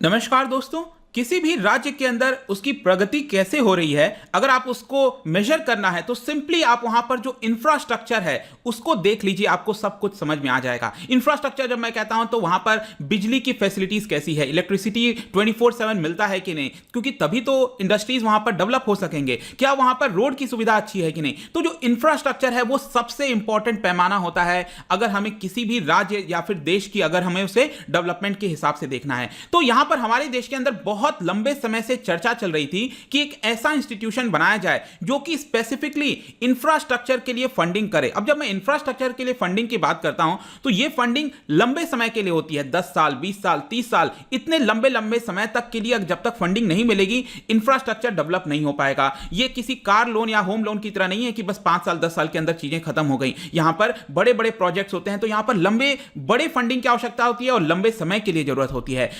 नमस्कार दोस्तों। किसी भी राज्य के अंदर उसकी प्रगति कैसे हो रही है, अगर आप उसको मेजर करना है तो सिंपली आप वहां पर जो इंफ्रास्ट्रक्चर है उसको देख लीजिए, आपको सब कुछ समझ में आ जाएगा। इंफ्रास्ट्रक्चर जब मैं कहता हूं तो वहां पर बिजली की फैसिलिटीज कैसी है, इलेक्ट्रिसिटी 24/7 मिलता है कि नहीं, क्योंकि तभी तो इंडस्ट्रीज वहां पर डेवलप हो सकेंगे। क्या वहां पर रोड की सुविधा अच्छी है कि नहीं। तो जो इंफ्रास्ट्रक्चर है वो सबसे इंपॉर्टेंट पैमाना होता है अगर हमें किसी भी राज्य या फिर देश की अगर हमें उसे डेवलपमेंट के हिसाब से देखना है। तो यहां पर हमारे देश के अंदर बहुत लंबे समय से चर्चा चल रही थी कि एक ऐसा इंस्टीट्यूशन बनाया जाए जो कि स्पेसिफिकली इंफ्रास्ट्रक्चर के लिए फंडिंग करे। अब जब मैं इंफ्रास्ट्रक्चर के लिए फंडिंग की बात करता हूं तो यह फंडिंग लंबे समय के लिए होती है, 10 साल, 20 साल, 30 साल, इतने लंबे लंबे समय तक के लिए जब तक फंडिंग नहीं मिलेगी इंफ्रास्ट्रक्चर डेवलप नहीं हो पाएगा। यह किसी कार लोन या होम लोन की तरह नहीं है कि बस 5 साल 10 साल के अंदर चीजें खत्म हो गई। यहां पर बड़े बड़े प्रोजेक्ट्स होते हैं तो यहां पर लंबे बड़े फंडिंग की आवश्यकता होती है और लंबे समय के लिए जरूरत होती है।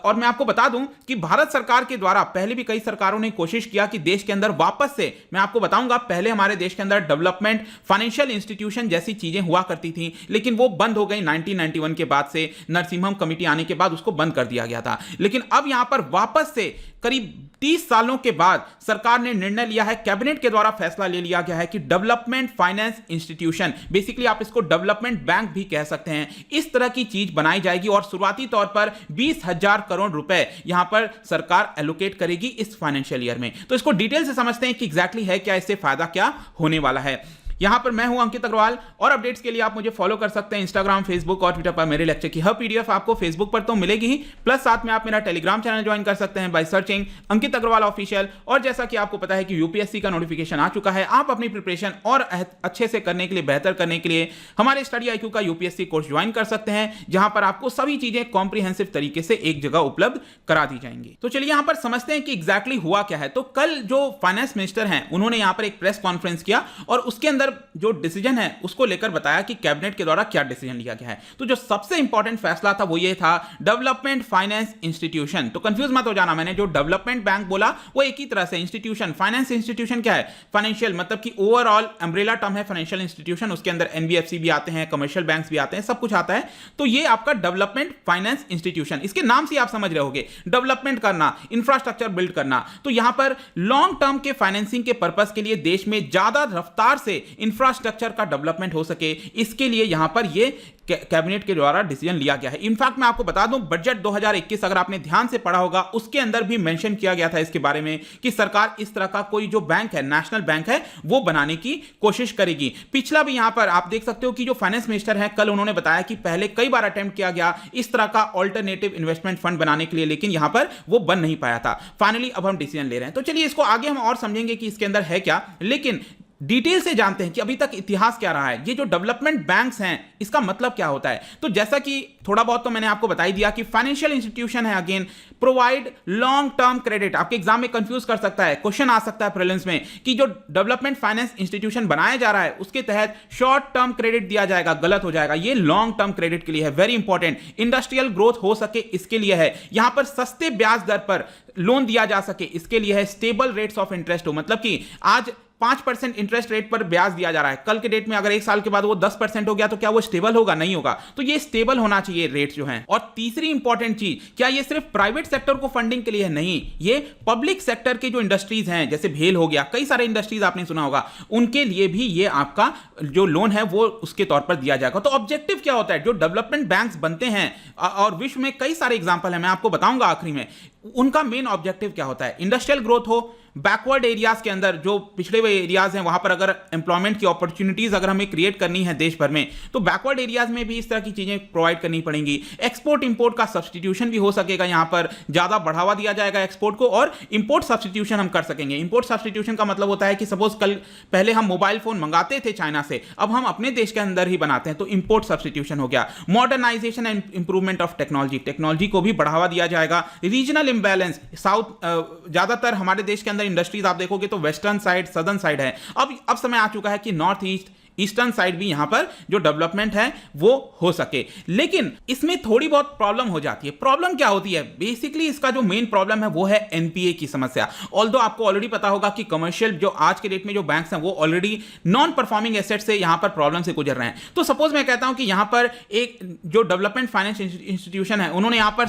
और मैं आपको बता दूं कि भारत सरकार के द्वारा पहले भी कई सरकारों ने कोशिश किया कि देश के अंदर वापस से, मैं आपको बताऊंगा, पहले हमारे देश के अंदर डेवलपमेंट फाइनेंशियल इंस्टीट्यूशन जैसी चीजें हुआ करती थी, लेकिन वो बंद हो गई 1991 के बाद से। नरसिम्हम कमेटी आने के बाद उसको बंद कर दिया गया था। लेकिन अब यहां पर वापस से करीब 30 सालों के बाद सरकार ने निर्णय लिया है, कैबिनेट के द्वारा फैसला ले लिया गया है कि डेवलपमेंट फाइनेंस इंस्टीट्यूशन, बेसिकली आप इसको डेवलपमेंट बैंक भी कह सकते हैं, इस तरह की चीज बनाई जाएगी और शुरुआती तौर पर 20,000 करोड़ रुपए यहां पर सरकार एलोकेट करेगी इस फाइनेंशियल ईयर में। तो इसको डिटेल से समझते हैं कि एग्जैक्टली है क्या, इससे फायदा क्या होने वाला है। यहां पर मैं हूं अंकित अग्रवाल और अपडेट्स के लिए आप मुझे फॉलो कर सकते हैं इंस्टाग्राम, फेसबुक और ट्विटर पर। मेरे लेक्चर की हर पीडीएफ आपको फेसबुक पर तो मिलेगी ही, प्लस साथ में आप मेरा टेलीग्राम चैनल ज्वाइन कर सकते हैं by searching Ankit Agrawal official. और जैसा कि आपको पता है कि यूपीएससी का नोटिफिकेशन आ चुका है, आप अपनी प्रिपरेशन और अच्छे से करने के लिए, बेहतर करने के लिए हमारे स्टडी आईक्यू का यूपीएससी कोर्स ज्वाइन कर सकते हैं, जहां पर आपको सभी चीजें कॉम्प्रिहेंसिव तरीके से एक जगह उपलब्ध करा दी जाएंगी। तो चलिए यहां पर समझते हैं कि एग्जैक्टली हुआ क्या है। तो कल जो फाइनेंस मिनिस्टर हैं उन्होंने यहां पर एक प्रेस कॉन्फ्रेंस किया और उसके अंदर जो डिसीजन है उसको लेकर बताया कि कैबिनेट के द्वारा क्या डिसीजन लिया गया है। तो जो सबसे इंपॉर्टेंट फैसला था वो ये था, डेवलपमेंट फाइनेंस इंस्टीट्यूशन। तो कंफ्यूज मत हो जाना, मैंने जो डेवलपमेंट बैंक बोला वो एक ही तरह से इंस्टीट्यूशन, फाइनेंस इंस्टीट्यूशन क्या है, फाइनेंशियल, मतलब कि ओवरऑल अम्ब्रेला टर्म है फाइनेंशियल इंस्टीट्यूशन। उसके अंदर एनबीएफसी भी आते हैं, कमर्शियल बैंक्स भी आते हैं, सब कुछ आता है। तो ये आपका डेवलपमेंट फाइनेंस इंस्टीट्यूशन, इसके नाम से आप समझ रहे होगे, डेवलपमेंट करना, इंफ्रास्ट्रक्चर बिल्ड करना। तो यहां पर लॉन्ग टर्म के फाइनेंसिंग के पर्पस के लिए देश में ज्यादा रफ्तार से इंफ्रास्ट्रक्चर का डेवलपमेंट हो सके, इसके लिए यहां पर ये कैबिनेट के द्वारा डिसीजन लिया गया है। इनफैक्ट मैं आपको बता दूं, बजट 2021 अगर आपने ध्यान से पढ़ा होगा उसके अंदर भी मेंशन किया गया था इसके बारे में कि सरकार इस तरह का कोई जो बैंक है, नेशनल बैंक है, वो बनाने की कोशिश करेगी। पिछला भी यहां पर आप देख सकते हो कि जो फाइनेंस मिनिस्टर है कल उन्होंने बताया कि पहले कई बार अटेम्प्ट किया गया इस तरह का ऑल्टरनेटिव इन्वेस्टमेंट फंड बनाने के लिए, लेकिन यहां पर वो बन नहीं पाया था। फाइनली अब हम डिसीजन ले रहे हैं। तो चलिए इसको आगे हम और समझेंगे कि इसके अंदर है क्या, लेकिन डिटेल से जानते हैं कि अभी तक इतिहास क्या रहा है। ये जो डेवलपमेंट बैंक्स हैं इसका मतलब क्या होता है। तो जैसा कि थोड़ा बहुत तो मैंने आपको बता ही दिया कि फाइनेंशियल इंस्टीट्यूशन है, again provide long term credit. आपके एग्जाम में कंफ्यूज कर सकता है, क्वेश्चन आ सकता है प्रीलिम्स में कि जो डेवलपमेंट फाइनेंस इंस्टीट्यूशन बनाया जा रहा है उसके तहत शॉर्ट टर्म क्रेडिट दिया जाएगा, गलत हो जाएगा। ये लॉन्ग टर्म क्रेडिट के लिए है, वेरी इंपॉर्टेंट। इंडस्ट्रियल ग्रोथ हो सके इसके लिए है, यहां पर सस्ते ब्याज दर पर लोन दिया जा सके इसके लिए है, स्टेबल रेट्स ऑफ इंटरेस्ट हो, मतलब कि आज 5% इंटरेस्ट रेट पर ब्याज दिया जा रहा है, कल के डेट में अगर एक साल के बाद वो 10% हो गया तो क्या वो स्टेबल होगा? नहीं होगा। तो ये स्टेबल होना चाहिए रेट्स जो हैं। और तीसरी इंपॉर्टेंट चीज, क्या ये सिर्फ प्राइवेट सेक्टर को फंडिंग के लिए है? नहीं, ये पब्लिक सेक्टर के जो इंडस्ट्रीज हैं, जैसे भेल हो गया, कई सारे इंडस्ट्रीज आपने सुना होगा, उनके लिए भी ये आपका जो लोन है वो उसके तौर पर दिया जाएगा। तो ऑब्जेक्टिव क्या होता है? जो डेवलपमेंट बैंक्स बनते हैं और विश्व में कई सारे एग्जाम्पल है, मैं आपको बताऊंगा आखिरी में, उनका मेन ऑब्जेक्टिव क्या होता है? इंडस्ट्रियल ग्रोथ हो, बैकवर्ड एरियाज के अंदर जो पिछड़े हुए एरियाज हैं वहां पर अगर एम्प्लॉयमेंट की अपॉर्चुनिटीज अगर हमें क्रिएट करनी है देश भर में, तो बैकवर्ड एरियाज में भी इस तरह की चीजें प्रोवाइड करनी पड़ेंगी। एक्सपोर्ट इंपोर्ट का सब्सटीट्यूशन भी हो सकेगा, यहां पर ज्यादा बढ़ावा दिया जाएगा एक्सपोर्ट को, और इंपोर्ट सब्सटीट्यूशन हम कर सकेंगे। इंपोर्ट सब्सटीट्यूशन का मतलब होता है कि सपोज कल पहले हम मोबाइल फोन मंगाते थे चाइना से, अब हम अपने देश के अंदर ही बनाते हैं, तो इंपोर्ट सब्सटीट्यूशन हो गया। Modernisation and improvement of technology, technology को भी बढ़ावा दिया जाएगा। रीजनल इंबैलेंस, साउथ ज्यादातर हमारे देश के अंदर इंडस्ट्रीज आप देखोगे तो वेस्टर्न साइड, सदर्न साइड है। अब समय आ चुका है कि नॉर्थ ईस्ट, ईस्टर्न साइड भी यहां पर जो डेवलपमेंट है वो हो सके। लेकिन इसमें थोड़ी बहुत प्रॉब्लम हो जाती है। प्रॉब्लम क्या होती है? बेसिकली इसका जो मेन प्रॉब्लम है वो है एनपीए की समस्या। ऑल्दो आपको ऑलरेडी पता होगा कि कमर्शियल जो आज के डेट में जो बैंक्स हैं वो ऑलरेडी नॉन परफॉर्मिंग एसेट से यहां पर प्रॉब्लम से गुजर रहे हैं। तो सपोज मैं कहता हूं कि यहां पर एक जो डेवलपमेंट फाइनेंस इंस्टीट्यूशन है उन्होंने यहां पर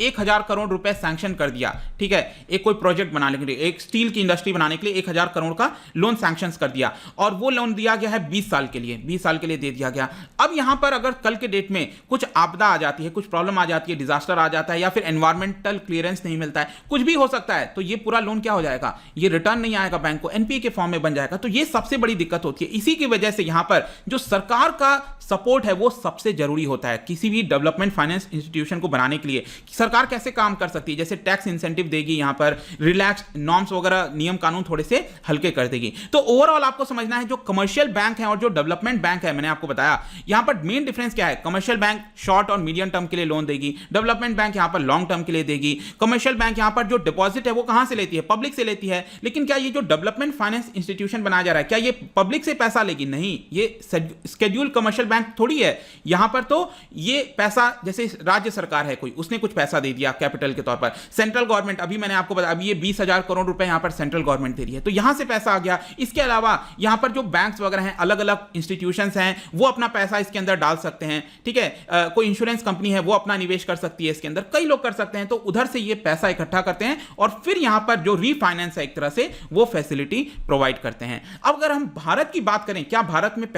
1000 करोड़ रुपए सैंक्शन कर दिया, ठीक है, एक कोई प्रोजेक्ट बनाने के लिए, एक स्टील की इंडस्ट्री बनाने के लिए 1000 करोड़ का लोन सैंक्शन कर दिया और वो लोन दिया गया है 20 साल के लिए, 20 साल के लिए दे दिया गया। अब यहां पर अगर कल के डेट में कुछ आपदा आ जाती है, कुछ प्रॉब्लम आ जाती है, डिजास्टर आ जाता है या फिर एनवायरमेंटल क्लियरेंस नहीं मिलता है, कुछ भी हो सकता है, तो ये पूरा लोन क्या हो जाएगा? ये रिटर्न नहीं आएगा बैंक को, एनपीए के फॉर्म में बन जाएगा। तो ये सबसे बड़ी दिक्कत होती है। इसी की वजह से यहां पर जो सरकार का सपोर्ट है वो सबसे जरूरी होता है किसी भी डेवलपमेंट फाइनेंस इंस्टीट्यूशन को बनाने के लिए। सरकार कैसे काम कर सकती है? जैसे टैक्स इंसेंटिव देगी, यहां पर रिलैक्स नॉर्म्स वगैरह, नियम कानून थोड़े से हल्के कर देगी। तो ओवरऑल आपको समझना है जो कमर्शियल बैंक है और जो डेवलपमेंट बैंक है, मैंने आपको बताया यहां पर मेन डिफरेंस क्या है। कमर्शियल बैंक शॉर्ट और मीडियम टर्म के लिए लोन देगी, डेवलपमेंट बैंक यहां पर लॉन्ग टर्म के लिए देगी। कमर्शियल बैंक यहां पर जो डिपॉजिट है वो कहां से लेती है? पब्लिक से लेती है। लेकिन क्या ये जो डेवलपमेंट फाइनेंस इंस्टीट्यूशन बनाया जा रहा है क्या ये पब्लिक से पैसा लेगी? नहीं, ये शेड्यूल कमर्शियल बैंक थोड़ी है। यहां पर तो ये पैसा जैसे राज्य सरकार है कोई, उसने कुछ पैसा दे दिया कैपिटल के तौर पर, सेंट्रल गवर्नमेंट, अभी मैंने आपको बताया अभी ये 20,000 करोड़ रुपए यहां पर सेंट्रल गवर्नमेंट दे रही है, तो यहां से पैसा आ गया। इसके अलावा यहां पर जो बैंक्स वगैरह हैं, अलग अलग इंस्टीट्यूशंस हैं, वो अपना पैसा इसके अंदर डाल सकते हैं, ठीक है। कोई इंश्योरेंस कंपनी है वो अपना निवेश कर सकती है इसके अंदर, कई लोग कर सकते हैं। तो उधर से ये पैसा इकट्ठा करते हैं और फिर यहां पर जो रीफाइनेंस है एक तरह से वो फैसिलिटी प्रोवाइड करते हैं। अब अगर हम भारत की बात करें, क्या भारत में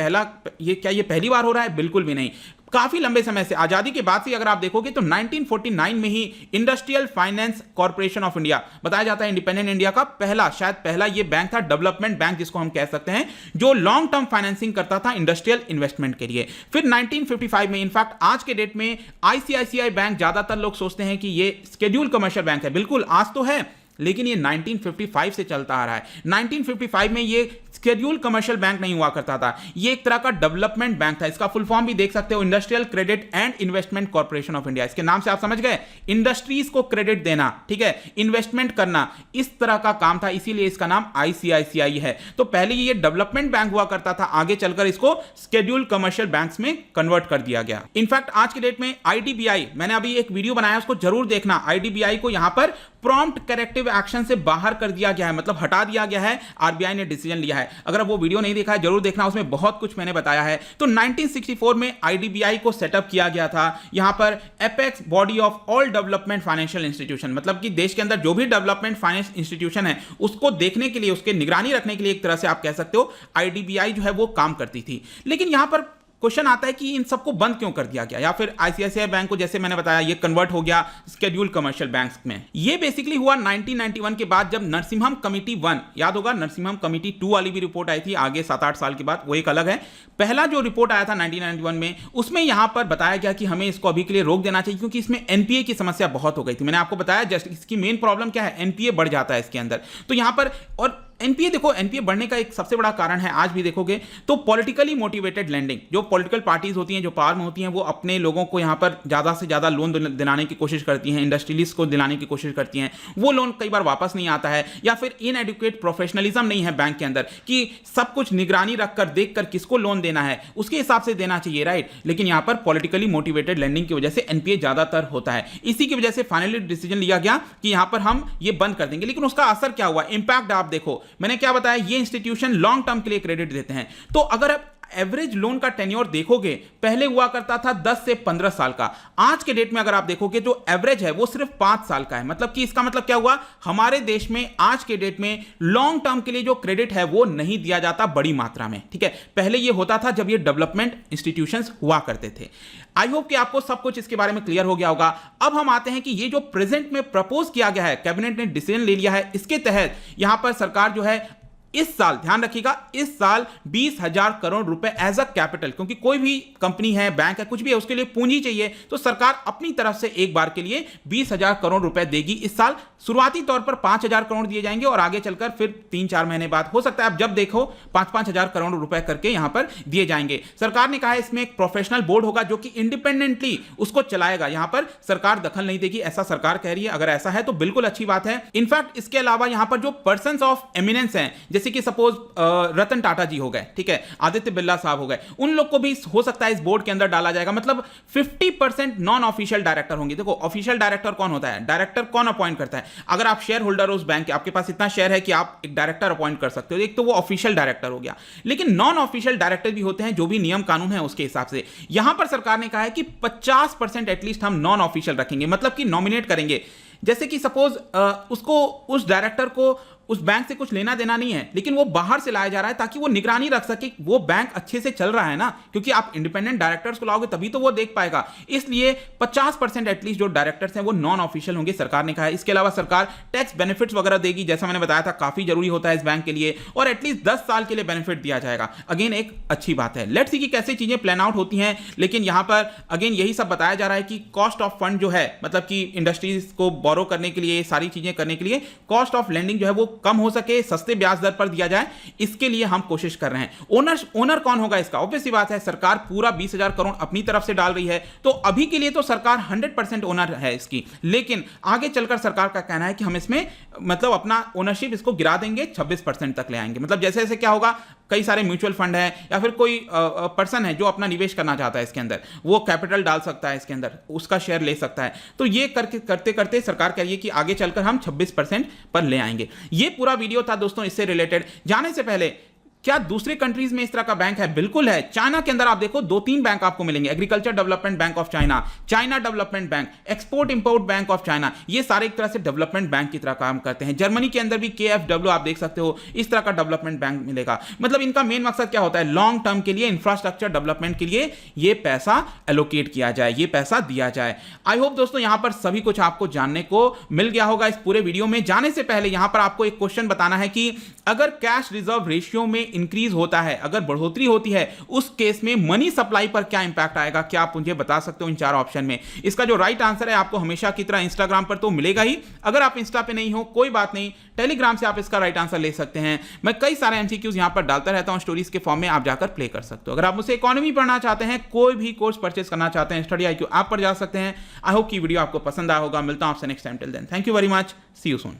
ये पहली बार हो रहा है? बिल्कुल भी नहीं। काफी लंबे समय से, आजादी के बाद से अगर आप देखोगे तो 1949 में ही industrial finance corporation of India बताया जाता है, इंडिपेंडेंट इंडिया का शायद पहला ये बैंक था, डेवलपमेंट बैंक जिसको हम कह सकते हैं, जो लॉन्ग टर्म फाइनेंसिंग करता था इंडस्ट्रियल इन्वेस्टमेंट के लिए। फिर 1955 में, इनफैक्ट आज के डेट में आईसीआईसीआई बैंक, ज्यादातर लोग सोचते हैं कि ये शेड्यूल कमर्शियल बैंक है, बिल्कुल आज तो है, लेकिन ये 1955 से चलता आ रहा है। 1955 में ये शेड्यूल कमर्शियल बैंक नहीं हुआ करता था, ये एक तरह का डेवलपमेंट बैंक था। इसका फुल फॉर्म भी देख सकते हो, industrial credit and investment corporation of India. इसके नाम से आप समझ गए, इंडस्ट्रीज को क्रेडिट देना, ठीक है, इन्वेस्टमेंट करना, इस तरह का काम था, इसीलिए इसका नाम आईसीआईसीआई है। तो पहले ये डेवलपमेंट बैंक हुआ करता था, आगे चलकर इसको शेड्यूल कमर्शियल बैंक्स में कन्वर्ट कर दिया गया। इनफैक्ट आज के डेट में आईडीबीआई, मैंने अभी एक वीडियो बनाया उसको जरूर देखना, आईडीबीआई को यहां पर प्रॉम्प्ट करेक्टिव एक्शन से बाहर कर दिया गया है, मतलब हटा दिया गया है, आरबीआई ने डिसीजन लिया है। अगर आप वो वीडियो नहीं देखा है जरूर देखना, उसमें बहुत कुछ मैंने बताया है। तो 1964 में आईडीबीआई को सेटअप किया गया था, यहां पर apex body of all development financial institution, मतलब कि देश के अंदर जो भी डेवलपमेंट फाइनेंस इंस्टीट्यूशन है उसको देखने के लिए, उसके निगरानी रखने के लिए एक तरह से आप कह सकते हो आईडीबीआई जो है वो काम करती थी। लेकिन यहां पर क्वेश्चन आता है कि इन सबको बंद क्यों कर दिया गया, या फिर आईसीआईसीआई बैंक को जैसे मैंने बताया ये कन्वर्ट हो गया शेड्यूल कमर्शियल बैंक्स में। ये बेसिकली हुआ 1991 के बाद, जब नरसिम्हम कमिटी 1, याद होगा नरसिम्हम कमिटी 2 वाली भी रिपोर्ट आई थी आगे 7-8 साल के बाद, वो एक अलग है। पहला जो रिपोर्ट आया था 1991 में, उसमें यहां पर बताया गया कि हमें इसको अभी के लिए रोक देना चाहिए क्योंकि इसमें एनपीए की समस्या बहुत हो गई थी। मैंने आपको बताया जस्ट इसकी मेन प्रॉब्लम क्या है, एनपीए बढ़ जाता है इसके अंदर। तो यहां पर, और एनपीए देखो, एनपीए बढ़ने का एक सबसे बड़ा कारण है, आज भी देखोगे तो पॉलिटिकली मोटिवेटेड लेंडिंग। जो पॉलिटिकल पार्टीज होती हैं, जो पावर में होती हैं, वो अपने लोगों को यहां पर ज्यादा से ज्यादा लोन दिलाने की कोशिश करती हैं, इंडस्ट्रियलिस्ट को दिलाने की कोशिश करती हैं। वो लोन कई बार वापस नहीं आता है, या फिर इनएडिक्वेट प्रोफेशनलिज्म नहीं है बैंक के अंदर कि सब कुछ निगरानी रखकर देखकर किसको लोन देना है उसके हिसाब से देना चाहिए, राइट। लेकिन यहां पर पॉलिटिकली मोटिवेटेड लेंडिंग की वजह से एनपीए ज्यादातर होता है। इसी की वजह से फाइनली डिसीजन लिया गया कि यहां पर हम ये बंद कर देंगे। लेकिन उसका असर क्या हुआ, इंपैक्ट आप देखो, मैंने क्या बताया, ये इंस्टीट्यूशन लॉन्ग टर्म के लिए क्रेडिट देते हैं। तो अगर आप एवरेज लोन का टेन्योर देखोगे, पहले हुआ करता था 10 से 15 साल का, आज के डेट में अगर आप देखोगे जो एवरेज है वो सिर्फ 5 साल का है। मतलब कि इसका मतलब क्या हुआ, हमारे देश में आज के डेट में लॉन्ग टर्म के लिए जो क्रेडिट है वो नहीं दिया जाता बड़ी मात्रा में, ठीक है। पहले ये होता था जब ये डेवलपमेंट इंस्टीट्यूशंस हुआ करते थे। आई होप कि आपको सब कुछ इसके बारे में क्लियर हो गया होगा। अब हम आते हैं कि ये जो प्रेजेंट में प्रपोज किया गया है, कैबिनेट ने डिसीजन ले लिया है, इसके तहत यहां पर सरकार जो है इस साल, ध्यान रखिएगा, इस साल 20,000 करोड़ रुपए एज अ कैपिटल, क्योंकि कोई भी कंपनी है, बैंक है, कुछ भी है, उसके लिए पूंजी चाहिए, तो सरकार अपनी तरफ से एक बार के लिए 20,000 करोड़ रुपए देगी इस साल। शुरुआती तौर पर 5,000 करोड़ दिए जाएंगे और आगे चलकर फिर 3-4 महीने बाद, हो सकता है आप जब देखो 5-5 हजार करोड़ रुपए करके यहां पर दिए जाएंगे। सरकार ने कहा है इसमें एक प्रोफेशनल बोर्ड होगा जो कि इंडिपेंडेंटली उसको चलाएगा, यहां पर सरकार दखल नहीं देगी, ऐसा सरकार कह रही है। अगर ऐसा है तो बिल्कुल अच्छी बात है। इनफैक्ट इसके अलावा यहां पर जो पर्संस ऑफ एमिनेंस हैं, जैसे कि सपोज रतन टाटा जी हो गए, ठीक है, आदित्य बिरला साहब हो गए, उन लोग को भी हो सकता है इस बोर्ड के अंदर डाला जाएगा। मतलब 50% नॉन ऑफिशियल डायरेक्टर होंगे। देखो ऑफिशियल डायरेक्टर कौन होता है, डायरेक्टर कौन अपॉइंट करता है? अगर आप शेयर होल्डर हो उस बैंक के, आपके पास इतना शेयर है कि आप एक डायरेक्टर अपॉइंट कर सकते हो, एक तो वो ऑफिशियल डायरेक्टर हो गया। लेकिन नॉन ऑफिशियल डायरेक्टर भी होते हैं, जो भी नियम कानून है उसके हिसाब से। यहां पर सरकार ने कहा है कि 50% एटलीस्ट हम नॉन ऑफिशियल रखेंगे, मतलब कि नॉमिनेट करेंगे। जैसे कि सपोज उसको, उस डायरेक्टर को उस बैंक से कुछ लेना देना नहीं है, लेकिन वो बाहर से लाया जा रहा है ताकि वो निगरानी रख सके वो बैंक अच्छे से चल रहा है ना, क्योंकि आप इंडिपेंडेंट डायरेक्टर्स को लाओगे तभी तो वो देख पाएगा। इसलिए 50% एटलीस्ट जो डायरेक्टर्स हैं वो नॉन ऑफिशियल होंगे, सरकार ने कहा है। इसके अलावा सरकार टैक्स बेनिफिट्स वगैरह देगी, जैसा मैंने बताया था काफी जरूरी होता है इस बैंक के लिए, और एटलीस्ट 10 साल के लिए बेनिफिट दिया जाएगा। अगेन एक अच्छी बात है। लेट्स सी कि कैसे चीजें प्लान आउट होती हैं, लेकिन यहां पर अगेन यही सब बताया जा रहा है कि कॉस्ट ऑफ फंड जो है, मतलब कि इंडस्ट्रीज को बोरो करने के लिए, सारी चीजें करने के लिए कॉस्ट ऑफ लेंडिंग जो है वो कम हो सके, सस्ते ब्याज दर पर दिया जाए, इसके लिए हम कोशिश कर रहे हैं। ओनर कौन होगा इसका? ऑब्वियस सी बात है, सरकार पूरा 20,000 करोड़ अपनी तरफ से डाल रही है, तो अभी के लिए तो सरकार 100% ओनर है इसकी। लेकिन आगे चलकर सरकार का कहना है कि हम इसमें मतलब अपना ओनरशिप इसको गिरा देंगे, 26% तक ले आएंगे। मतलब जैसे जैसे क्या होगा, कई सारे म्यूचुअल फंड है या फिर कोई पर्सन है जो अपना निवेश करना चाहता है इसके अंदर, वो कैपिटल डाल सकता है इसके अंदर, उसका शेयर ले सकता है। तो ये करते करते सरकार कह रही है कि आगे चलकर हम 26% पर ले आएंगे। ये पूरा वीडियो था दोस्तों इससे रिलेटेड। जाने से पहले, क्या दूसरे कंट्रीज में इस तरह का बैंक है? बिल्कुल है। चाइना के अंदर आप देखो 2-3 बैंक आपको मिलेंगे, agriculture development bank of China, China development bank, export import bank of China, ये सारे एक तरह से डेवलपमेंट बैंक की तरह काम करते हैं। जर्मनी के अंदर भी KfW आप देख सकते हो, इस तरह का डेवलपमेंट बैंक मिलेगा। मतलब इनका मेन मकसद क्या होता है? लॉन्ग टर्म के लिए, इंफ्रास्ट्रक्चर डेवलपमेंट के लिए ये पैसा एलोकेट किया जाए, ये पैसा दिया जाए। आई होप दोस्तों यहां पर सभी कुछ आपको जानने को मिल गया होगा इस पूरे वीडियो में। जाने से पहले यहां पर आपको एक क्वेश्चन बताना है कि अगर कैश रिजर्व रेशियो में इंक्रीज होता है, अगर बढ़ोतरी होती है, उस केस में मनी सप्लाई पर क्या इंपैक्ट आएगा? क्या आप मुझे बता सकते हो इन 4 ऑप्शन में? इसका जो राइट आंसर है आपको हमेशा की तरह इंस्टाग्राम पर तो मिलेगा ही। अगर आप इंस्टा पे नहीं हो कोई बात नहीं, टेलीग्राम से आप इसका राइट आंसर ले सकते हैं। मैं कई सारे एमसीक्यूज यहां पर डालता रहता हूं स्टोरीज के फॉर्म में, आप जाकर प्ले कर सकते हो। अगर आप मुझसे इकोनॉमी पढ़ना चाहते हैं, कोई भी कोर्स परचेस करना चाहते हैं, स्टडी IQ आप पर जा सकते हैं। आई होप की वीडियो आपको पसंद आया होगा। मिलता हूं आपसे next time. Till then thank you very much, see you soon.